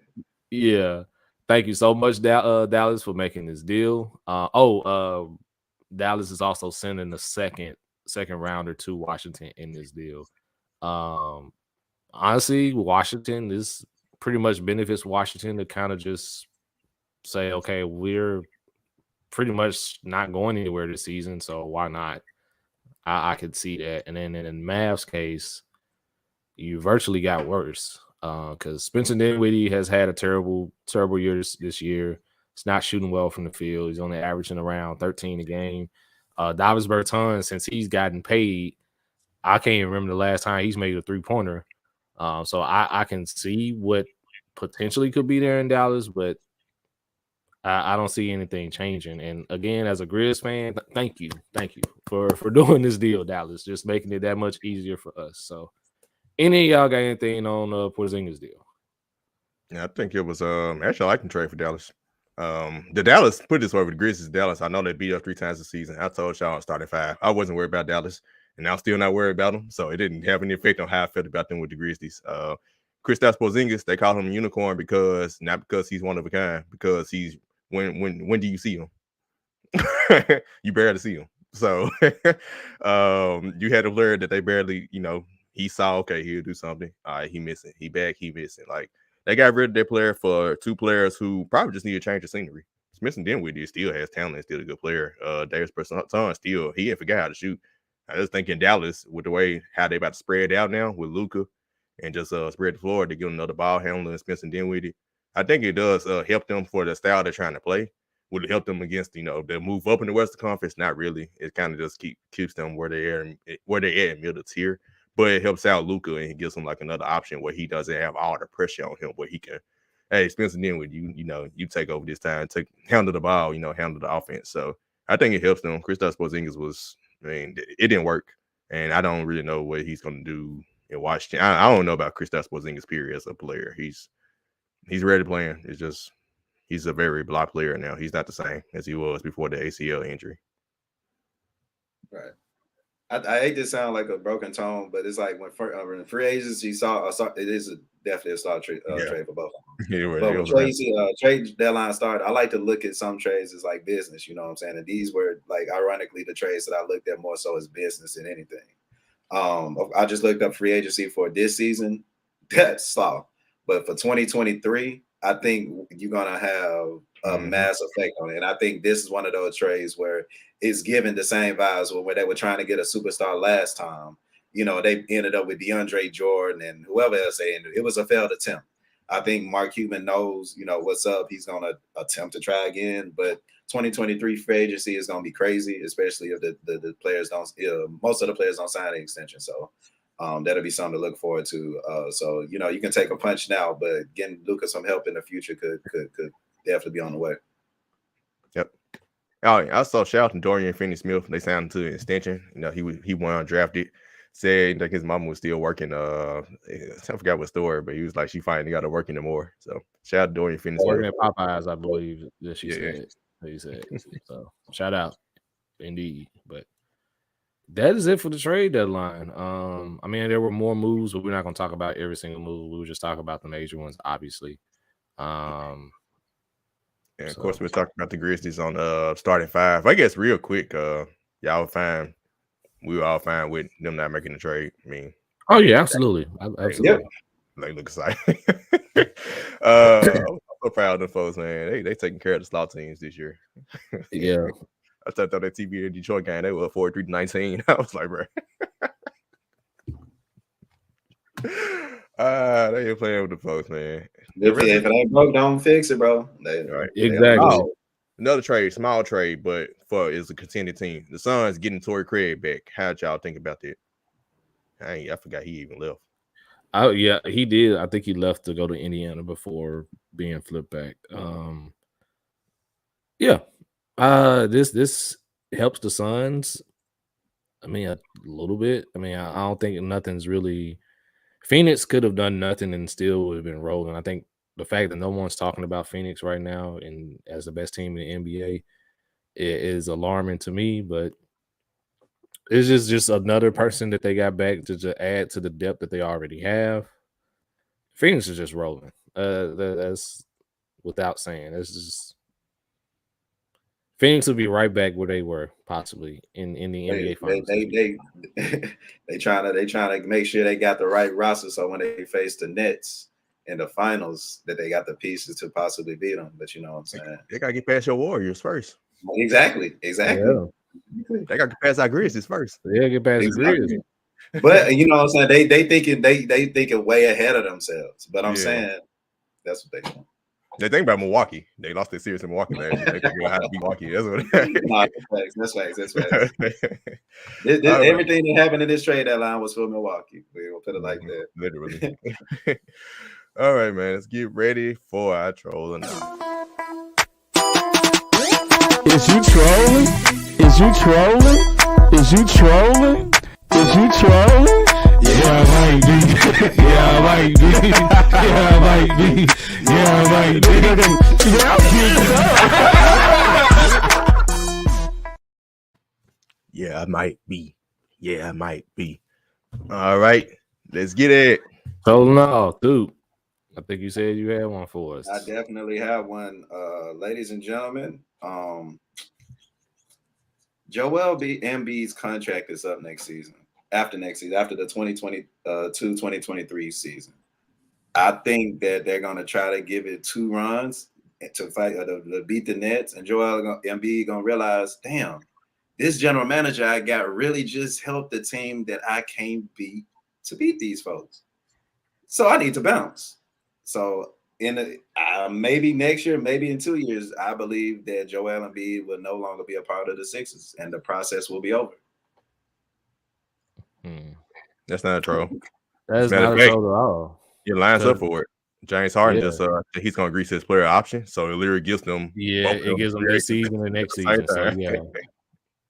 Yeah. Thank you so much, Dallas, for making this deal. Dallas is also sending the second rounder to Washington in this deal. Honestly, Washington, this pretty much benefits Washington to kind of just say, okay, we're pretty much not going anywhere this season, so why not? I could see that. And then in the Mavs case, you virtually got worse because Spencer Dinwiddie has had a terrible year this year. He's not shooting well from the field. He's only averaging around 13 a game. Davis Bertans, since he's gotten paid, I can't even remember the last time he's made a three-pointer. So I can see what potentially could be there in Dallas, but I don't see anything changing. And again, as a Grizz fan, thank you for doing this deal, Dallas, just making it that much easier for us. So, any of y'all got anything on Porzingis deal? Yeah, I think it was actually I like the trade for Dallas. The Dallas put this over the Grizzlies. Dallas, I know they beat up 3 times this season. I told y'all I'm starting 5. I wasn't worried about Dallas, and I'm still not worried about them. So it didn't have any effect on how I felt about them with the Grizzlies. Kristaps Porzingis, they call him a unicorn not because he's one of a kind, because he's when do you see him? You barely see him. So you had to learn that they barely, he saw, okay, he'll do something. All right, he missing. He back, he missing. Like, they got rid of their player for 2 players who probably just need to change the scenery. Spencer Dinwiddie still has talent and still a good player. Davis Bertans still, he ain't forgot how to shoot. I just think in Dallas, with the way how they about to spread out now with Luka and just spread the floor to get another ball handler and Spencer Dinwiddie, I think it does help them for the style they're trying to play. Would it help them against, they move up in the Western Conference? Not really. It kind of just keeps them where they're at in middle tier. But it helps out Luka and it gives him like another option where he doesn't have all the pressure on him, where he can, hey, Spencer Dinwiddie, you take over this time, handle the ball, handle the offense. So I think it helps them. Kristaps Porzingis it didn't work. And I don't really know what he's going to do in Washington. I don't know about Kristaps Porzingis period as a player. He's ready to play. It's just, he's a very block player now. He's not the same as he was before the ACL injury. Right. I hate to sound like a broken tone, but it's like when free agency saw it is definitely a star trade for both of them. Yeah, but when trade deadline started, I like to look at some trades as like business. You know what I'm saying? And these were like ironically the trades that I looked at more so as business than anything. I just looked up free agency for this season. That's slow, but for 2023, I think you're gonna have a mass effect on it. And I think this is one of those trades where it's given the same vibes where they were trying to get a superstar last time. They ended up with DeAndre Jordan and whoever else they ended. It was a failed attempt. I think Mark Cuban knows, what's up. He's gonna attempt to try again, but 2023 free agency is gonna be crazy, especially if the players don't. Most of the players don't sign an extension, so that'll be something to look forward to. So you can take a punch now, but getting Luka some help in the future could definitely be on the way. Yep. I saw shout out to Dorian Finney-Smith. They signed to an extension. He won undrafted. Said like his mama was still working. I forgot what store, but he was like, she finally got to work anymore. So shout out to Dorian Finney-Smith. Working at Popeyes, I believe that she said. He said. So shout out, indeed. But that is it for the trade deadline. There were more moves, but we're not going to talk about every single move. We were just talking about the major ones, obviously. And of course, we're talking about the Grizzlies on starting 5. I guess real quick, y'all fine. We were all fine with them not making the trade. Oh yeah, absolutely. Absolutely. Like look aside. I'm so proud of the folks, man. They taking care of the slot teams this year. Yeah. I thought that TV in Detroit game, they were 43-19. I was like, bro. They ain't playing with the folks, man. If it ain't broke, don't fix it, bro. Right. Exactly. Another trade, small trade, but is a contending team. The Suns getting Torrey Craig back. How'd y'all think about that? I forgot he even left. Oh yeah, he did. I think he left to go to Indiana before being flipped back. Yeah. This helps the Suns. I mean, a little bit. I mean, I don't think nothing's really. Phoenix could have done nothing and still would have been rolling. I think the fact that no one's talking about Phoenix right now and as the best team in the NBA is alarming to me. But it's just another person that they got back to just add to the depth that they already have. Phoenix is just rolling. That's without saying. It's just Phoenix will be right back where they were possibly in the NBA Finals. They trying to make sure they got the right roster so when they face the Nets in the finals that they got the pieces to possibly beat them. But you know what I'm saying? They gotta get past your Warriors first. Exactly. Yeah. They gotta get past our Grizzlies first. Yeah, get past the Grizzlies. But you know what I'm saying? They thinking way ahead of themselves. But I'm saying that's what they do. They think about Milwaukee. They lost their series in Milwaukee last year. They figure out how to beat Milwaukee. That's what That's facts. Everything that happened in this trade deadline was for Milwaukee. We'll put it like that. Literally. All right, man. Let's get ready for our troll or not. Is you trolling? Is you trolling? Is you trolling? Is you trolling? Yeah, I might be. Yeah, I might be. Yeah, I might be. Yeah, I might be. Yeah, I might be. Yeah, I might be. All right, let's get it. So no, dude. I think you said you had one for us. I definitely have one, ladies and gentlemen. Joel Embiid's contract is up next season. After the 2022-2023 season. I think that they're going to try to give it 2 runs to fight to beat the Nets, and Joel Embiid going to realize, damn, this general manager I got really just helped the team that I can't beat to beat these folks. So I need to bounce. So maybe next year, maybe in 2 years, I believe that Joel Embiid will no longer be a part of the Sixers, and the process will be over. That's not a troll. That's not a troll at all. It lines up for it. James Harden just he's gonna grease his player option, so it literally gives them it gives them this season and next season. So yeah.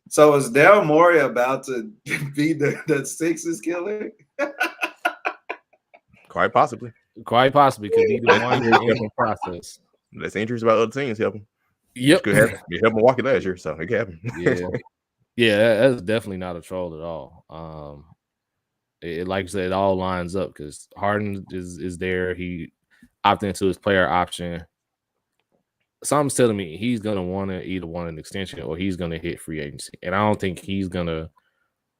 So is Daryl Morey about to be the Sixers killer? Quite possibly. Quite possibly could be the one in the process. That's injuries about other teams helping. Yep. Could happen. It helped Milwaukee last year, so it could happen. Yeah, that's definitely not a troll at all. It like I said, it all lines up because Harden is there. He opted into his player option. Something's telling me he's gonna want to either want an extension or he's gonna hit free agency, and I don't think he's gonna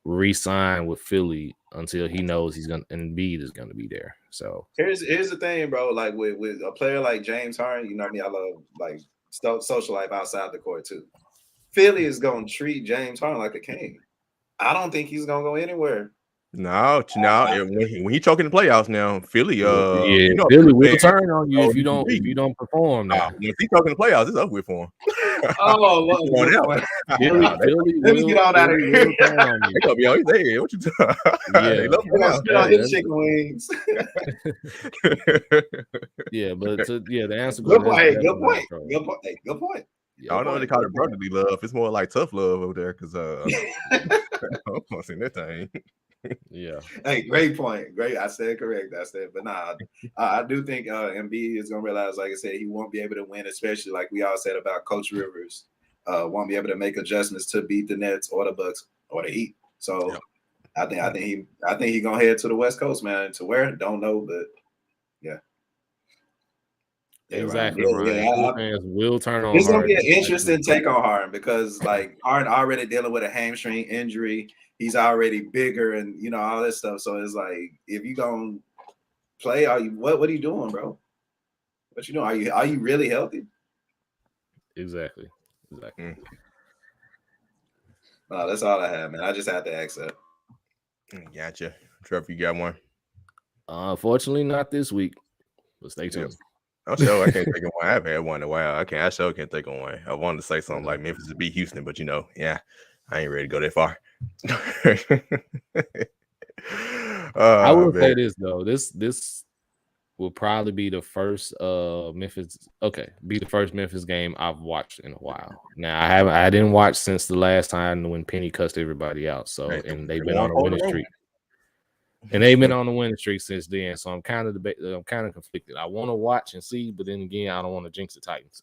re-sign with Philly until he knows Embiid is gonna be there. So here's the thing, bro. Like with a player like James Harden, you know what I mean? I love like social life outside the court too. Philly is gonna treat James Harden like a king. I don't think he's gonna go anywhere. No. When he choking the playoffs now, Philly, Philly will turn on you if you don't perform now. If he choking the playoffs, it's up with for him. Philly will get on out of here. They gonna be on his head. What you talking? They love his chicken wings. The answer. Good point. I don't know what they call it brotherly love. It's more like tough love over there because I'm seen that thing. Yeah. Hey, great point. Great. I said correct. But I do think Embiid is gonna realize, like I said, he won't be able to win, especially like we all said about Coach Rivers. Won't be able to make adjustments to beat the Nets or the Bucks or the Heat. So I think he's gonna head to the West Coast, man. To where? Don't know, but yeah. Exactly. Fans will turn on. It's gonna be an interesting take on Harden because like Harden already dealing with a hamstring injury. He's already bigger and all this stuff. So it's like if you gonna play, what are you doing, bro? What you doing? Are you really healthy? Exactly. No, that's all I have, man. I just had to ask that. Gotcha. Trevor, you got one? Unfortunately, not this week. But stay tuned. I'm sure I can't think of one. I haven't had one in a while. I sure can't think of one. I wanted to say something like Memphis to beat Houston, but yeah, I ain't ready to go that far. I will say this though. This will probably be the first Memphis game I've watched in a while. Now I didn't watch since the last time when Penny cussed everybody out. So and they've been on a winning streak. And they've been on the winning streak since then. So I'm kind of conflicted. I want to watch and see, but then again, I don't want to jinx the Titans.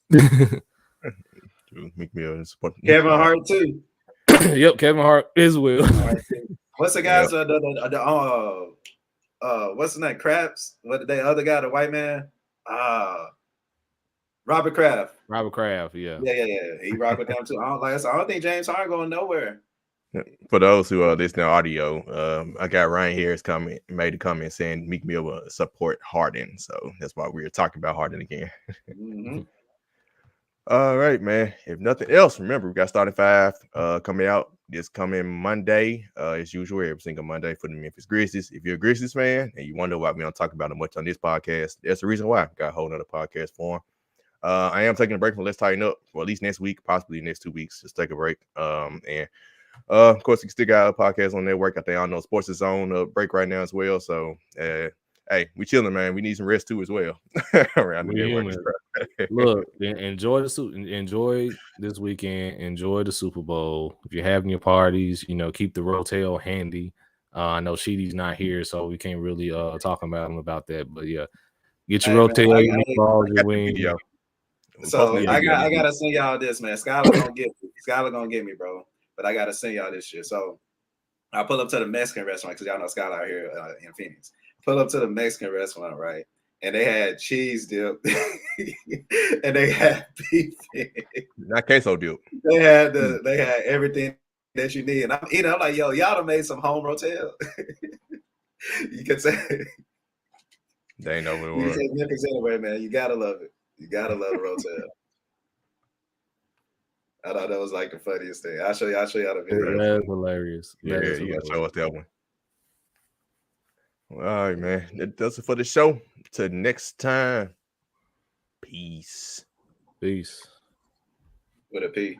Make me Kevin Hart too. Yep, Kevin Hart as well. What's the guys? What's the name? Krabs? What the other guy? The white man? Robert Kraft. Robert Kraft. Yeah. He rock with them too. I don't think James Harden going nowhere. For those who are listening to audio, I got Ryan Harris made a comment saying Meek Mill will support Harden. So that's why we were talking about Harden again. Mm-hmm. All right, man. If nothing else, remember we got Starting Five coming out this coming Monday, as usual, every single Monday for the Memphis Grizzlies. If you're a Grizzlies fan and you wonder why we don't talk about it much on this podcast, that's the reason why. Got a whole nother podcast for him. I am taking a break from Let's Tighten Up for at least next week, possibly next 2 weeks. Just take a break. And of course, you can still got a podcast on network. I think I know Sports is on break right now as well. So, hey, we chilling, man. We need some rest too as well. Around the network. Look, enjoy this weekend. Enjoy the Super Bowl. If you're having your parties, keep the Rotel handy. I know Sheedy's not here, so we can't really talk about that. But yeah, get your Rotel, your meatballs, your wings. So I gotta send y'all this, man. Skylar gonna get me, bro. But I gotta send y'all this shit. So I pull up to the Mexican restaurant because y'all know Skylar out here in Phoenix. Pull up to the Mexican restaurant, right? And they had cheese dip, and they had beef. Not queso dip. They had everything that you need. And I'm eating. I'm like, yo, y'all done made some home Rotel. You can say they ain't know what it was. You say Memphis anyway, man. You gotta love it. You gotta love the Rotel. I thought that was like the funniest thing. I'll show y'all the video. That's hilarious. Yeah, you gotta show us that one. All right, man. That does it for the show. Till next time. Peace. Peace. With a P.